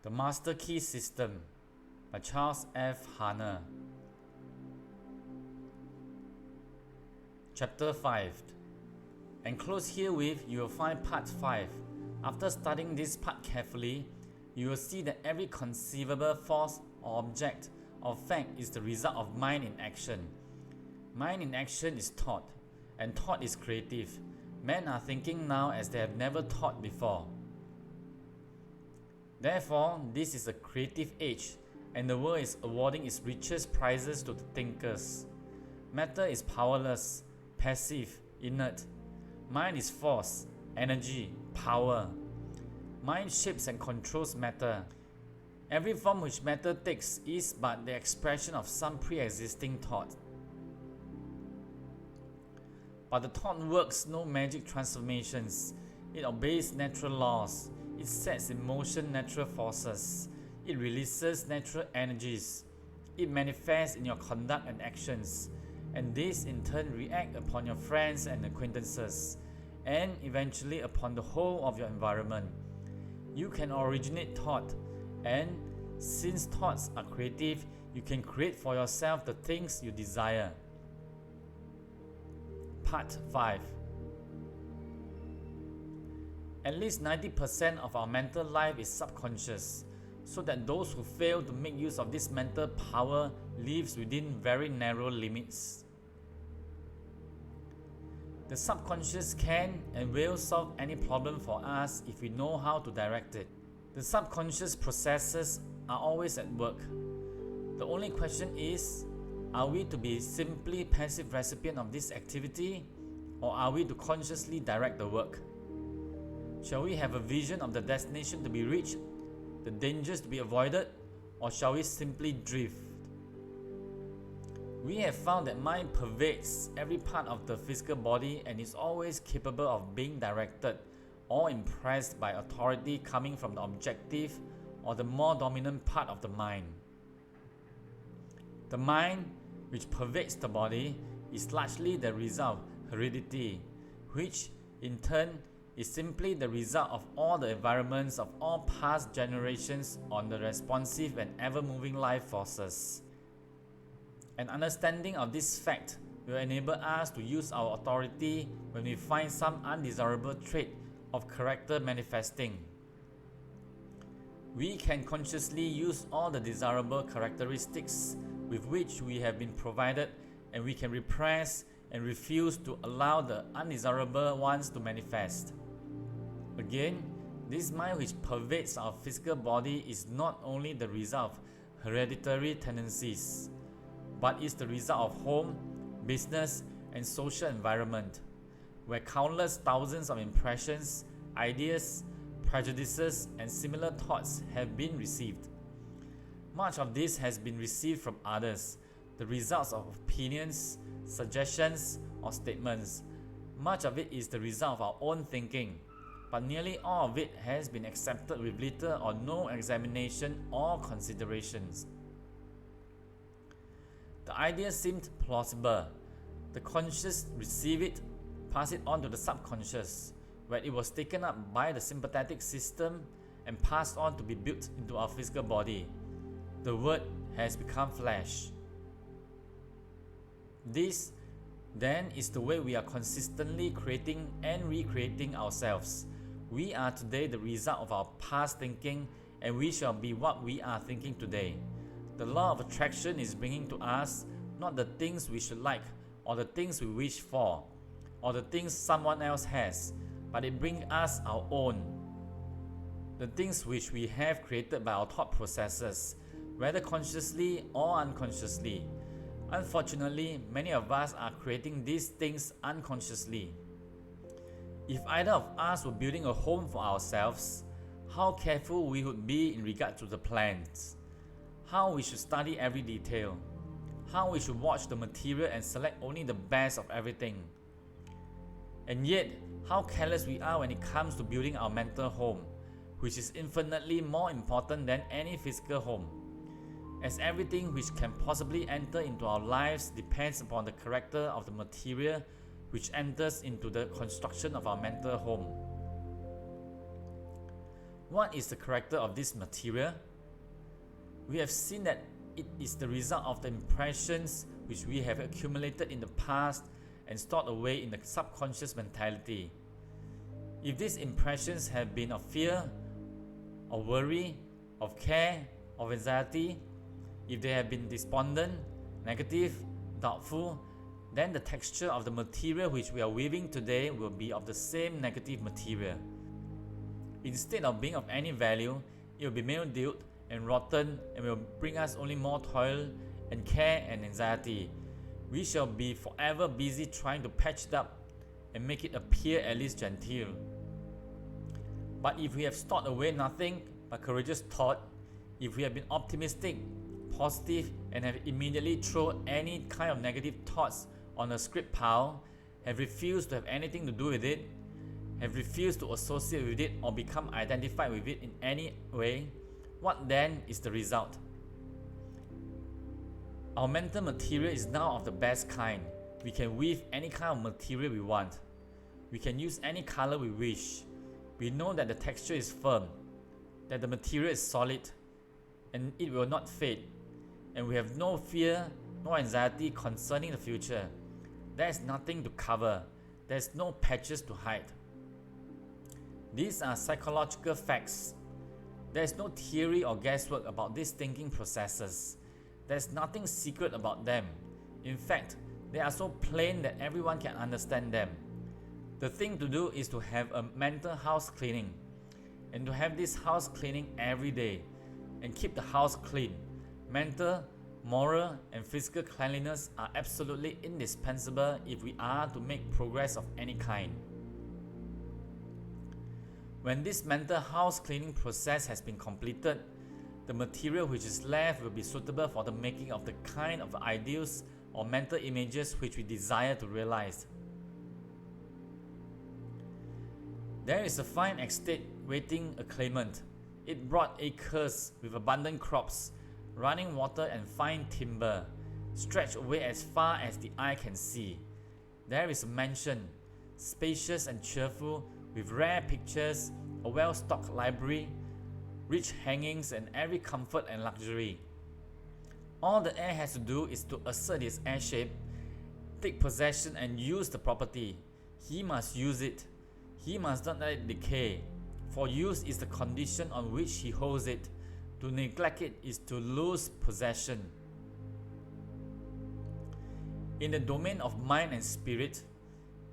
The Master Key System by Charles F. Haanel. Chapter 5. Enclosed herewith you will find Part 5. After studying this part carefully, you will see that every conceivable force or object or fact is the result of mind in action. Mind in action is thought, and thought is creative. Men are thinking now as they have never thought before. Therefore, this is a creative age, and the world is awarding its richest prizes to the thinkers. Matter is powerless, passive, inert. Mind is force, energy, power. Mind shapes and controls matter. Every form which matter takes is but the expression of some pre-existing thought. But the thought works no magic transformations. It obeys natural laws. It sets in motion natural forces. It releases natural energies. It manifests in your conduct and actions, and these in turn react upon your friends and acquaintances, and eventually upon the whole of your environment. You can originate thought, and since thoughts are creative, you can create for yourself the things you desire. Part 5. At least 90% of our mental life is subconscious, so that those who fail to make use of this mental power lives within very narrow limits. The subconscious can and will solve any problem for us if we know how to direct it. The subconscious processes are always at work. The only question is, are we to be simply passive recipient of this activity, or are we to consciously direct the work? Shall we have a vision of the destination to be reached, the dangers to be avoided, or shall we simply drift? We have found that mind pervades every part of the physical body and is always capable of being directed or impressed by authority coming from the objective or the more dominant part of the mind. The mind, which pervades the body, is largely the result of heredity, which in turn is simply the result of all the environments of all past generations on the responsive and ever-moving life forces. An understanding of this fact will enable us to use our authority when we find some undesirable trait of character manifesting. We can consciously use all the desirable characteristics with which we have been provided, and we can repress and refuse to allow the undesirable ones to manifest. Again, this mind which pervades our physical body is not only the result of hereditary tendencies, but is the result of home, business, and social environment, where countless thousands of impressions, ideas, prejudices, and similar thoughts have been received. Much of this has been received from others, the results of opinions, suggestions, or statements. Much of it is the result of our own thinking, but nearly all of it has been accepted with little or no examination or considerations. The idea seemed plausible. The conscious received it, passed it on to the subconscious, where it was taken up by the sympathetic system and passed on to be built into our physical body. The word has become flesh. This, then, is the way we are consistently creating and recreating ourselves. We are today the result of our past thinking, and we shall be what we are thinking today. The law of attraction is bringing to us not the things we should like, or the things we wish for, or the things someone else has, but it brings us our own. The things which we have created by our thought processes, whether consciously or unconsciously. Unfortunately, many of us are creating these things unconsciously. If either of us were building a home for ourselves, how careful we would be in regard to the plans, how we should study every detail, how we should watch the material and select only the best of everything. And yet, how careless we are when it comes to building our mental home, which is infinitely more important than any physical home, as everything which can possibly enter into our lives depends upon the character of the material which enters into the construction of our mental home. What is the character of this material? We have seen that it is the result of the impressions which we have accumulated in the past and stored away in the subconscious mentality. If these impressions have been of fear, of worry, of care, of anxiety, if they have been despondent, negative, doubtful, then the texture of the material which we are weaving today will be of the same negative material. Instead of being of any value, it will be mildewed and rotten and will bring us only more toil and care and anxiety. We shall be forever busy trying to patch it up and make it appear at least genteel. But if we have stored away nothing but courageous thought, if we have been optimistic, positive, and have immediately thrown any kind of negative thoughts on a script pile, have refused to have anything to do with it, have refused to associate with it or become identified with it in any way, what then is the result? Our mental material is now of the best kind. We can weave any kind of material we want. We can use any color we wish. We know that the texture is firm, that the material is solid, and it will not fade. And we have no fear, no anxiety concerning the future. There is nothing to cover. There is no patches to hide. These are psychological facts. There is no theory or guesswork about these thinking processes. There is nothing secret about them. In fact, they are so plain that everyone can understand them. The thing to do is to have a mental house cleaning, and to have this house cleaning every day, and keep the house clean. Mental, moral, and physical cleanliness are absolutely indispensable if we are to make progress of any kind. When this mental house cleaning process has been completed, the material which is left will be suitable for the making of the kind of ideals or mental images which we desire to realize. There is a fine estate waiting a claimant. It brought acres with abundant crops, running water and fine timber, stretched away as far as the eye can see. There is a mansion, spacious and cheerful, with rare pictures, a well-stocked library, rich hangings, and every comfort and luxury. All the heir has to do is to assert his heirship, take possession and use the property. He must use it. He must not let it decay, for use is the condition on which he holds it. To neglect it is to lose possession. In the domain of mind and spirit,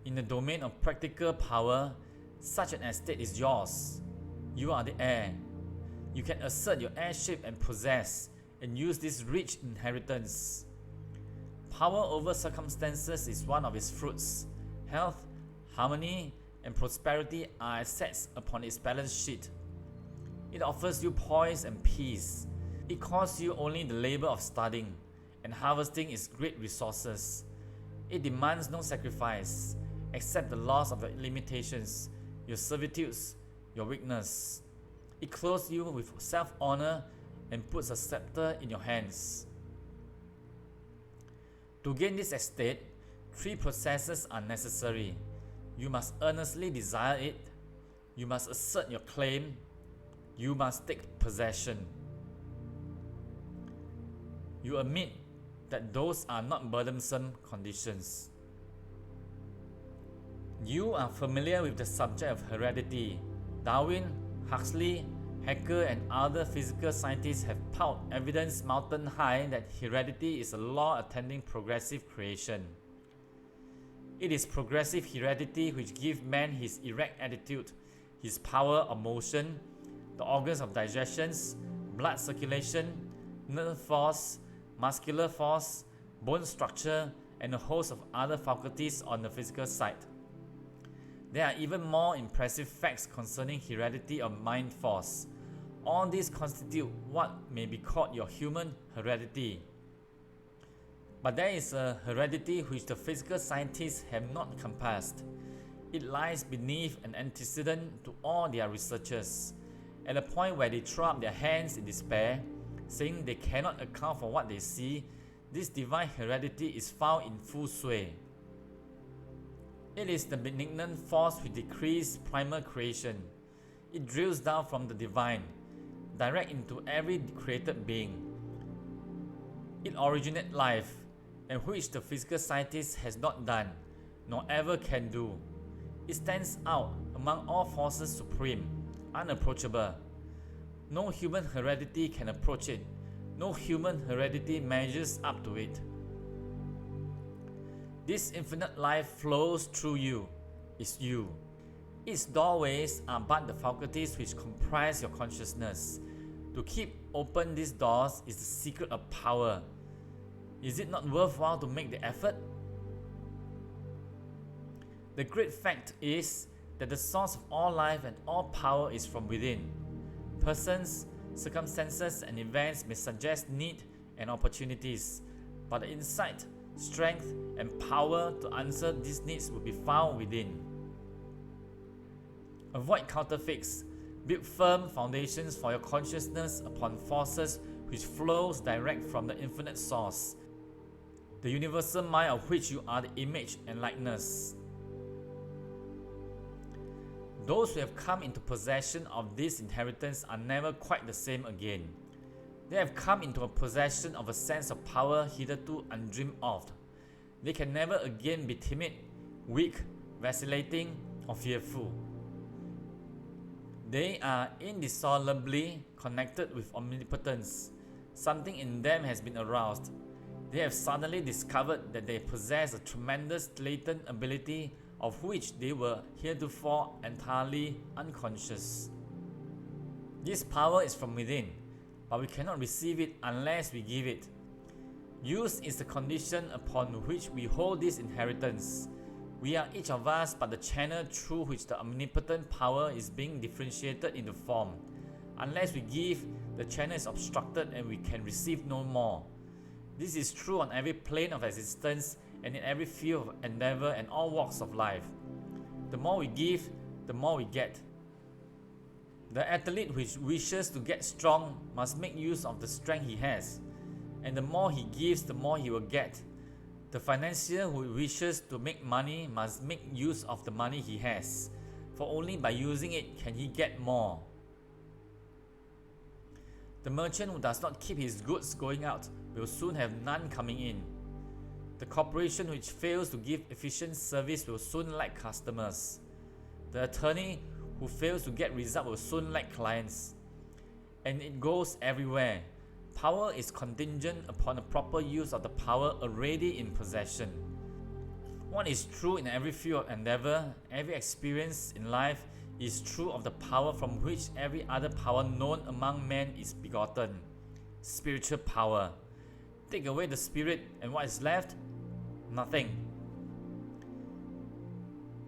in the domain of practical power, such an estate is yours. You are the heir. You can assert your heirship and possess and use this rich inheritance. Power over circumstances is one of its fruits. Health, harmony, and prosperity are assets upon its balance sheet. It offers you poise and peace. It costs you only the labor of studying and harvesting its great resources. It demands no sacrifice except the loss of your limitations, your servitudes, your weakness. It clothes you with self-honor and puts a scepter in your hands. To gain this estate, 3 processes are necessary. You must earnestly desire it, you must assert your claim, you must take possession. You admit that those are not burdensome conditions. You are familiar with the subject of heredity. Darwin, Huxley, Haeckel, and other physical scientists have piled evidence mountain high that heredity is a law attending progressive creation. It is progressive heredity which gives man his erect attitude, his power of motion, the organs of digestion, blood circulation, nerve force, muscular force, bone structure, and a host of other faculties on the physical side. There are even more impressive facts concerning heredity of mind force. All these constitute what may be called your human heredity. But there is a heredity which the physical scientists have not compassed. It lies beneath an antecedent to all their researches, at a point where they throw up their hands in despair, saying they cannot account for what they see. This divine heredity is found in full sway. It is the benignant force which decrees primal creation. It drills down from the divine, direct into every created being. It originates life, and which the physical scientist has not done, nor ever can do. It stands out among all forces supreme, unapproachable. No human heredity can approach it. No human heredity measures up to it. This infinite life flows through you, is you. Its doorways are but the faculties which comprise your consciousness. To keep open these doors is the secret of power. Is it not worthwhile to make the effort? The great fact is that the source of all life and all power is from within. Persons, circumstances, and events may suggest need and opportunities, but the insight, strength, and power to answer these needs will be found within. Avoid counterfeits. Build firm foundations for your consciousness upon forces which flows direct from the infinite source, the universal mind of which you are the image and likeness. Those who have come into possession of this inheritance are never quite the same again. They have come into a possession of a sense of power hitherto undreamed of. They can never again be timid, weak, vacillating, or fearful. They are indissolubly connected with omnipotence. Something in them has been aroused. They have suddenly discovered that they possess a tremendous latent ability of which they were heretofore entirely unconscious. This power is from within, but we cannot receive it unless we give it. Use is the condition upon which we hold this inheritance. We are each of us but the channel through which the omnipotent power is being differentiated into form. Unless we give, the channel is obstructed and we can receive no more. This is true on every plane of existence and in every field of endeavor and all walks of life. The more we give, the more we get. The athlete who wishes to get strong must make use of the strength he has, and the more he gives, the more he will get. The financier who wishes to make money must make use of the money he has, for only by using it can he get more. The merchant who does not keep his goods going out will soon have none coming in. The corporation which fails to give efficient service will soon lack customers. The attorney who fails to get results will soon lack clients. And it goes everywhere. Power is contingent upon the proper use of the power already in possession. What is true in every field of endeavor, every experience in life, is true of the power from which every other power known among men is begotten. Spiritual power. Take away the spirit and what is left? Nothing.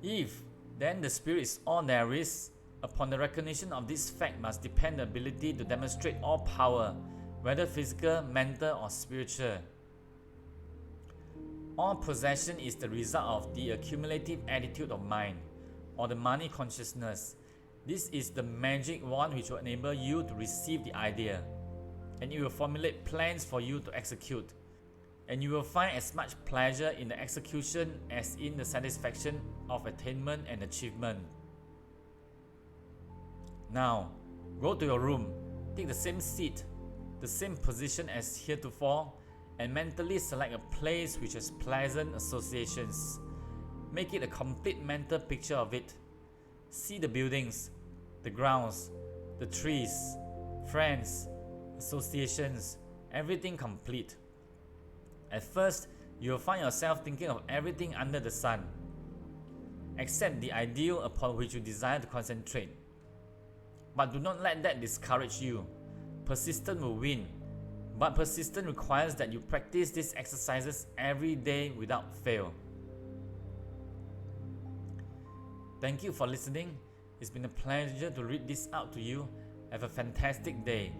If then the spirit is all there is, upon the recognition of this fact must depend the ability to demonstrate all power, whether physical, mental, or spiritual. All possession is the result of the accumulative attitude of mind, or the money consciousness. This is the magic wand which will enable you to receive the idea, and it will formulate plans for you to execute. And you will find as much pleasure in the execution as in the satisfaction of attainment and achievement. Now, go to your room, take the same seat, the same position as heretofore, and mentally select a place which has pleasant associations. Make it a complete mental picture of it. See the buildings, the grounds, the trees, friends, associations, everything complete. At first, you will find yourself thinking of everything under the sun, except the ideal upon which you desire to concentrate. But do not let that discourage you. Persistence will win, but persistence requires that you practice these exercises every day without fail. Thank you for listening. It's been a pleasure to read this out to you. Have a fantastic day.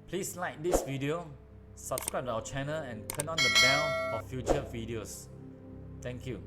Please like this video, subscribe to our channel, and turn on the bell for future videos. Thank you.